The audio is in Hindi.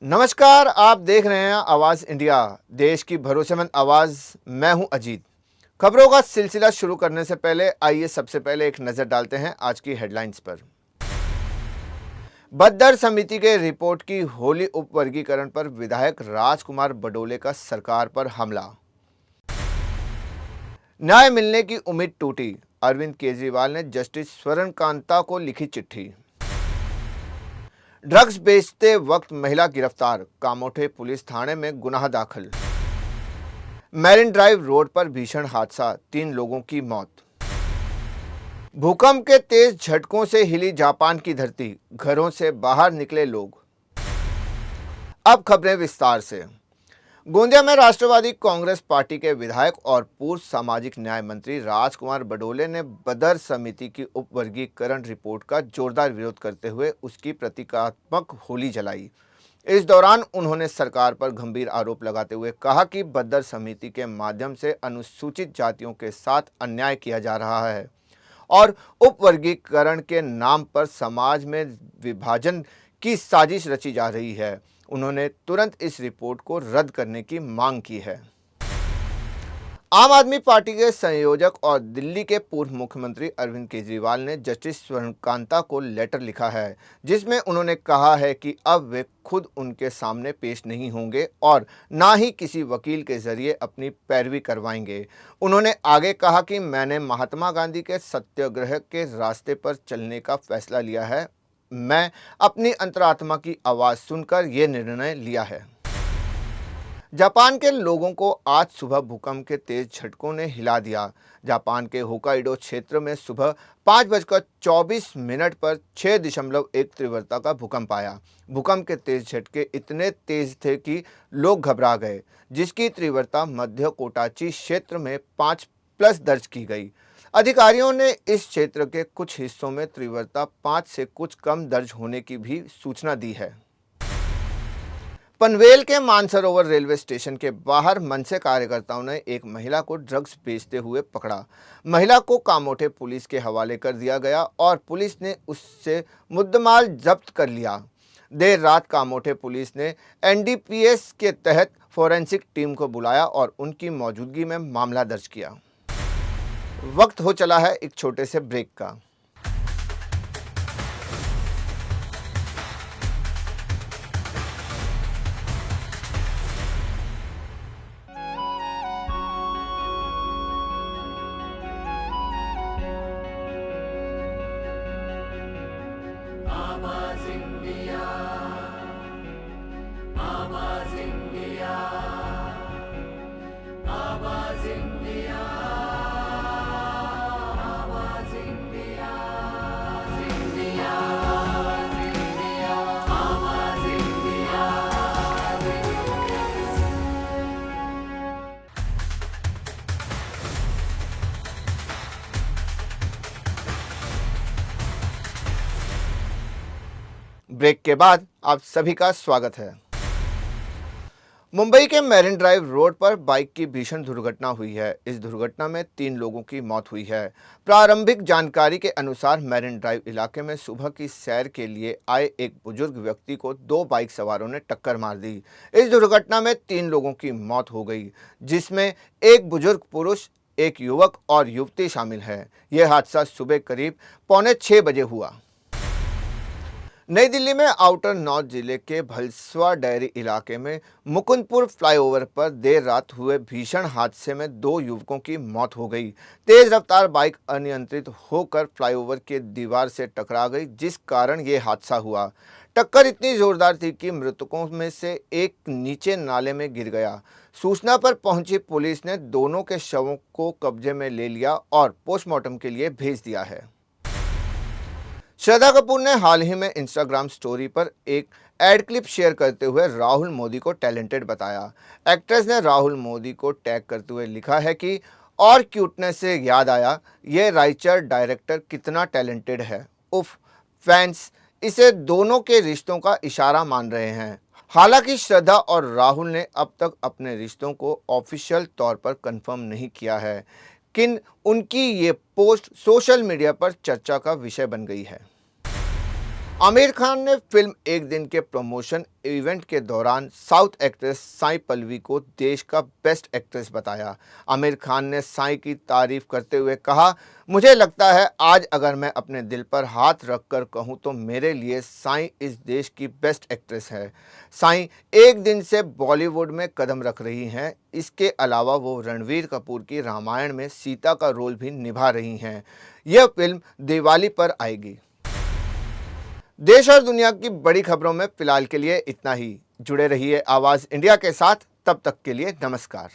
नमस्कार, आप देख रहे हैं आवाज़ इंडिया, देश की भरोसेमंद आवाज़। मैं हूं अजीत। खबरों का सिलसिला शुरू करने से पहले आइए सबसे पहले एक नज़र डालते हैं आज की हेडलाइंस पर। बद्दर समिति के रिपोर्ट की होली उपवर्गीकरण पर विधायक राजकुमार बडोले का सरकार पर हमला। न्याय मिलने की उम्मीद टूटी, अरविंद केजरीवाल ने जस्टिस स्वर्ण कांता को लिखी चिट्ठी। ड्रग्स बेचते वक्त महिला गिरफ्तार, कामोठे पुलिस थाने में गुनाह दाखिल। मैरिन ड्राइव रोड पर भीषण हादसा, 3 लोगों की मौत। भूकंप के तेज झटकों से हिली जापान की धरती, घरों से बाहर निकले लोग। अब खबरें विस्तार से। गोंदिया में राष्ट्रवादी कांग्रेस पार्टी के विधायक और पूर्व सामाजिक न्याय मंत्री राजकुमार बडोले ने बदर समिति की उपवर्गीकरण रिपोर्ट का जोरदार विरोध करते हुए उसकी प्रतीकात्मक होली जलाई। इस दौरान उन्होंने सरकार पर गंभीर आरोप लगाते हुए कहा कि बद्दर समिति के माध्यम से अनुसूचित जातियों के साथ अन्याय किया जा रहा है और उपवर्गीकरण के नाम पर समाज में विभाजन की साजिश रची जा रही है। उन्होंने तुरंत इस रिपोर्ट को रद्द करने की मांग की है। आम आदमी पार्टी के संयोजक और दिल्ली के पूर्व मुख्यमंत्री अरविंद केजरीवाल ने जस्टिस स्वर्णकांता को लेटर लिखा है, जिसमें उन्होंने कहा है कि अब वे खुद उनके सामने पेश नहीं होंगे और ना ही किसी वकील के जरिए अपनी पैरवी करवाएंगे। उन्होंने आगे कहा कि मैंने महात्मा गांधी के सत्याग्रह के रास्ते पर चलने का फैसला लिया है। मैं अपनी अंतरात्मा की आवाज़ सुनकर ये निर्णय लिया है। जापान के लोगों को आज सुबह भूकंप के तेज झटकों ने हिला दिया। जापान के होकाइडो क्षेत्र में सुबह 5:24 पर 6.1 तीव्रता का भूकंप आया। भूकंप के तेज झटके इतने तेज थे कि लोग घबरा गए, जिसकी तीव्रता मध्य कोटाची क्षेत्र में 5+ दर्ज की गई। अधिकारियों ने इस क्षेत्र के कुछ हिस्सों में तीव्रता 5 से कुछ कम दर्ज होने की भी सूचना दी है। पनवेल के मानसरोवर रेलवे स्टेशन के बाहर मनसे कार्यकर्ताओं ने एक महिला को ड्रग्स बेचते हुए पकड़ा। महिला को कामोठे पुलिस के हवाले कर दिया गया और पुलिस ने उससे मुद्देमाल जब्त कर लिया। देर रात कामोठे पुलिस ने एनडीपीएस के तहत फोरेंसिक टीम को बुलाया और उनकी मौजूदगी में मामला दर्ज किया। वक्त हो चला है एक छोटे से ब्रेक का। आवाज इंडिया, आवाज इंडिया, आवाज इंडिया, आवाज इंडिया, इंडिया, इंडिया, आवाज इंडिया। ब्रेक के बाद आप सभी का स्वागत है। मुंबई के मैरिन ड्राइव रोड पर बाइक की भीषण दुर्घटना हुई है। इस दुर्घटना में 3 लोगों की मौत हुई है। प्रारंभिक जानकारी के अनुसार मैरिन ड्राइव इलाके में सुबह की सैर के लिए आए एक बुजुर्ग व्यक्ति को 2 बाइक सवारों ने टक्कर मार दी। इस दुर्घटना में 3 लोगों की मौत हो गई, जिसमें एक बुजुर्ग पुरुष, एक युवक और युवती शामिल है। यह हादसा सुबह करीब 5:45 बजे हुआ। नई दिल्ली में आउटर नॉर्थ जिले के भलसवा डेयरी इलाके में मुकुंदपुर फ्लाईओवर पर देर रात हुए भीषण हादसे में 2 युवकों की मौत हो गई। तेज रफ्तार बाइक अनियंत्रित होकर फ्लाईओवर के दीवार से टकरा गई, जिस कारण ये हादसा हुआ। टक्कर इतनी जोरदार थी कि मृतकों में से एक नीचे नाले में गिर गया। सूचना पर पहुंची पुलिस ने दोनों के शवों को कब्जे में ले लिया और पोस्टमार्टम के लिए भेज दिया है। श्रद्धा कपूर ने हाल ही में इंस्टाग्राम स्टोरी पर एक एड क्लिप शेयर करते हुए राहुल मोदी को टैलेंटेड बताया। एक्ट्रेस ने राहुल मोदी को टैग करते हुए लिखा है कि और क्यूटनेस से याद आया, ये राइटर डायरेक्टर कितना टैलेंटेड है। उफ, फैंस इसे दोनों के रिश्तों का इशारा मान रहे हैं। हालांकि श्रद्धा और राहुल ने अब तक अपने रिश्तों को ऑफिशियल तौर पर कंफर्म नहीं किया है, किन उनकी ये पोस्ट सोशल मीडिया पर चर्चा का विषय बन गई है। आमिर खान ने फिल्म एक दिन के प्रमोशन इवेंट के दौरान साउथ एक्ट्रेस साई पल्लवी को देश का बेस्ट एक्ट्रेस बताया। आमिर खान ने साई की तारीफ करते हुए कहा, मुझे लगता है आज अगर मैं अपने दिल पर हाथ रखकर कहूं तो मेरे लिए साई इस देश की बेस्ट एक्ट्रेस है। साई एक दिन से बॉलीवुड में कदम रख रही हैं। इसके अलावा वो रणवीर कपूर की रामायण में सीता का रोल भी निभा रही हैं। यह फिल्म दिवाली पर आएगी। देश और दुनिया की बड़ी खबरों में फिलहाल के लिए इतना ही। जुड़े रहिए आवाज इंडिया के साथ। तब तक के लिए नमस्कार।